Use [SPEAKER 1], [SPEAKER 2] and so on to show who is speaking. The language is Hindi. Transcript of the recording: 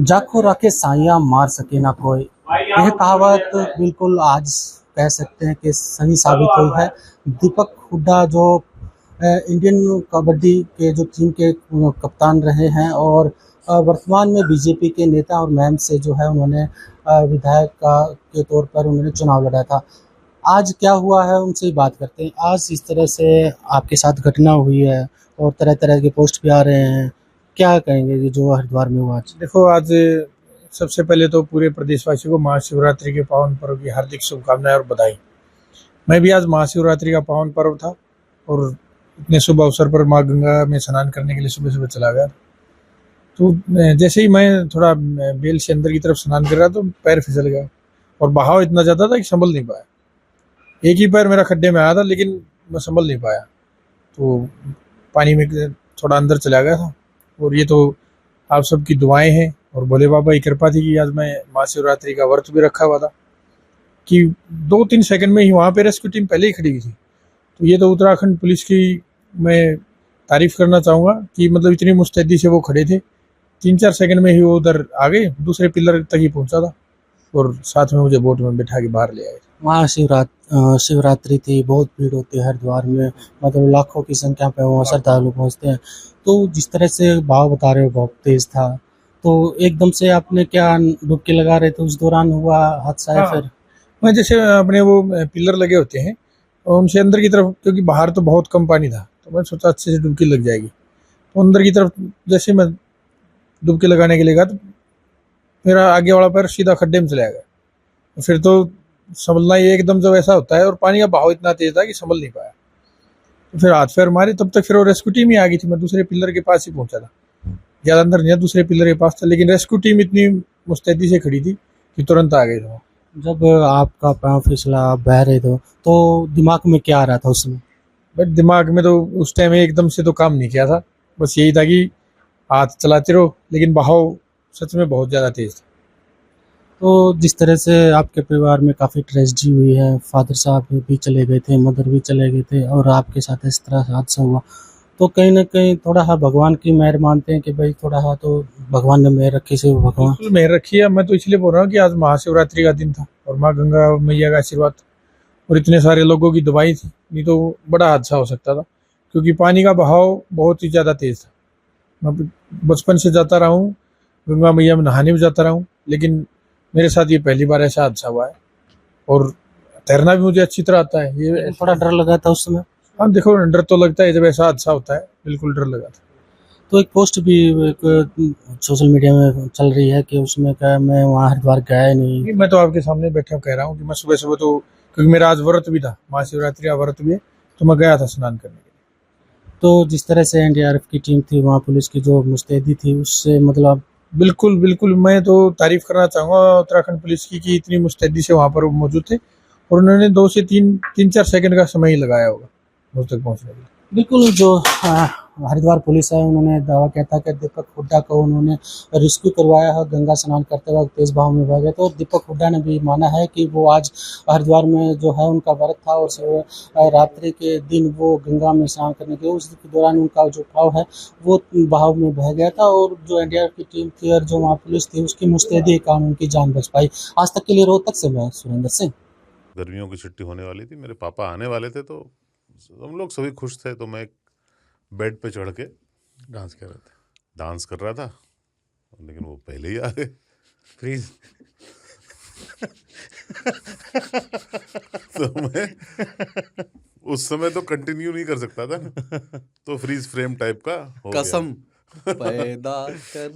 [SPEAKER 1] जाको राखे साइयां मार सके ना कोई, यह कहावत बिल्कुल आज कह सकते हैं कि सही साबित हुई है। दीपक हुड्डा जो इंडियन कबड्डी के जो टीम के कप्तान रहे हैं और वर्तमान में बीजेपी के नेता और मैम से जो है उन्होंने विधायक के तौर पर उन्होंने चुनाव लड़ा था। आज क्या हुआ है उनसे ही बात करते हैं। आज इस तरह से आपके साथ घटना हुई है और तरह तरह के पोस्ट भी आ रहे हैं, क्या कहेंगे ये जो हरिद्वार में हुआ आज?
[SPEAKER 2] देखो, आज सबसे पहले तो पूरे प्रदेशवासियों को महाशिवरात्रि के पावन पर्व की हार्दिक शुभकामनाएं और बधाई। मैं भी आज महाशिवरात्रि का पावन पर्व था और इतने शुभ अवसर पर माँ गंगा में स्नान करने के लिए सुबह सुबह चला गया। तो जैसे ही मैं थोड़ा बेल से अंदर की तरफ स्नान कर रहा तो पैर फिसल गया और बहाव इतना ज़्यादा था कि संभल नहीं पाया। एक ही पैर मेरा खड्डे में आया था लेकिन मैं संभल नहीं पाया, तो पानी में थोड़ा अंदर चला गया था। और ये तो आप सबकी दुआएं हैं और भोले बाबा की कृपा थी कि आज मैं महाशिवरात्रि का व्रत भी रखा हुआ था कि 2-3 सेकंड में ही वहाँ पे रेस्क्यू टीम पहले ही खड़ी हुई थी। तो ये तो उत्तराखंड पुलिस की मैं तारीफ करना चाहूँगा कि मतलब इतनी मुस्तैदी से वो खड़े थे। 3-4 सेकंड में ही वो उधर आ गए, दूसरे पिलर तक ही पहुँचा था और साथ में मुझे बोट में बिठा के बाहर ले आए।
[SPEAKER 1] शिवरात्रि थी, बहुत भीड़ होती है हरिद्वार में, मतलब लाखों की संख्या पे वहाँ श्रद्धालु पहुँचते हैं। तो जिस तरह से भाव बता रहे हो बहुत तेज था, तो एकदम से आपने क्या डुबकी लगा रहे थे उस दौरान हुआ हादसा है?
[SPEAKER 2] हाँ,
[SPEAKER 1] फिर
[SPEAKER 2] मैं जैसे अपने वो पिलर लगे होते हैं और उनसे अंदर की तरफ, क्योंकि बाहर तो बहुत कम पानी था तो मैं सोचा अच्छे से डुबकी लग जाएगी, तो अंदर की तरफ जैसे मैं डुबकी लगाने के लिए गया तो मेरा आगे वाला पैर सीधा खड्डे में चला गया। फिर तो संभलना ही एकदम जब ऐसा होता है और पानी का बहाव इतना तेज था कि संभल नहीं पाया, तो फिर हाथ पैर मारे। तब तक फिर वो रेस्क्यू टीम ही आ गई थी, मैं दूसरे पिलर के पास ही पहुंचा था, ज़्यादा अंदर नहीं, दूसरे पिलर के पास था, लेकिन रेस्क्यू टीम इतनी मुस्तैदी से खड़ी थी कि तुरंत आ गए थे।
[SPEAKER 1] जब आपका पाँव फिसला, आप बह रहे थे, तो दिमाग में क्या आ रहा था उस समय?
[SPEAKER 2] बट दिमाग में तो उस टाइम एकदम से तो काम नहीं किया था, बस यही था कि हाथ चलाते रहो, लेकिन बहाव सच में बहुत ज़्यादा तेज था।
[SPEAKER 1] तो जिस तरह से आपके परिवार में काफ़ी ट्रेजेडी हुई है, फादर साहब भी चले गए थे, मदर भी चले गए थे और आपके साथ इस तरह से हादसा हुआ, तो कहीं न कहीं थोड़ा हाँ भगवान की मेहर मानते हैं कि भाई थोड़ा हाँ तो भगवान ने मेहर रखी से भगवान।
[SPEAKER 2] बिल्कुल मेहर रखी है। मैं तो इसलिए बोल रहा हूँ कि आज महाशिवरात्रि का दिन था और माँ गंगा मैया का आशीर्वाद और इतने सारे लोगों की दुआई थी, नहीं तो बड़ा हादसा हो सकता था, क्योंकि पानी का बहाव बहुत ही ज़्यादा तेज था। मैं बचपन से जाता रहा हूँ, गंगा मैया में नहाने भी जाता रहा हूँ, लेकिन मेरे साथ ये पहली बार ऐसा हादसा हुआ है। और तैरना भी मुझे अच्छी तरह आता है। ये
[SPEAKER 1] थोड़ा डर लगा था उस समय?
[SPEAKER 2] हाँ, देखो डर तो लगता है जब ऐसा हादसा होता है, बिल्कुल डर लगा था।
[SPEAKER 1] तो एक पोस्ट भी एक सोशल मीडिया में चल रही है कि उसमें क्या मैं वहाँ हरिद्वार गया नहीं।
[SPEAKER 2] मैं तो आपके सामने बैठा कह रहा हूँ कि मैं सुबह सुबह तो, क्योंकि मेरा आज व्रत भी था, महाशिवरात्रि का व्रत भी है, तो मैं गया था स्नान करने के लिए।
[SPEAKER 1] तो जिस तरह से एनडीआरएफ की टीम थी, वहाँ पुलिस की जो मुस्तैदी थी, उससे मतलब
[SPEAKER 2] बिल्कुल बिल्कुल, मैं तो तारीफ करना चाहूँगा उत्तराखंड पुलिस की कि इतनी मुस्तैदी से वहाँ पर वो मौजूद थे और उन्होंने 2 से 3-4 सेकंड का समय ही लगाया होगा मुझ तक पहुँचने के लिए।
[SPEAKER 1] बिल्कुल जो हरिद्वार पुलिस है उन्होंने दावा किया था कि दीपक हुड्डा को उन्होंने रेस्क्यू करवाया है गंगा स्नान करते वक्त तेज बहाव में बह गए। तो दीपक हुड्डा ने भी माना है कि वो आज हरिद्वार में जो है उनका व्रत था और रात्रि के दिन वो गंगा में स्नान करने के उस दौरान उनका जो पाव है वो बहाव में बह गया था और जो एनडीआरएफ की टीम थी और जो वहाँ पुलिस थी उसकी मुस्तैदी के कारण उनकी जान बच पाई। आज तक के लिए रोहतक से मैं सुरेंद्र सिंह।
[SPEAKER 3] गर्मियों की छुट्टी होने वाली थी, मेरे पापा आने वाले थे, तो हम लोग सभी खुश थे। तो मैं बेड पे चढ़ के डांस कर रहा था, लेकिन वो पहले ही आ गए। फ्रीज तो मैं उस समय तो कंटिन्यू नहीं कर सकता था ना, तो फ्रीज फ्रेम टाइप का हो गया।
[SPEAKER 4] कसम पैदा कर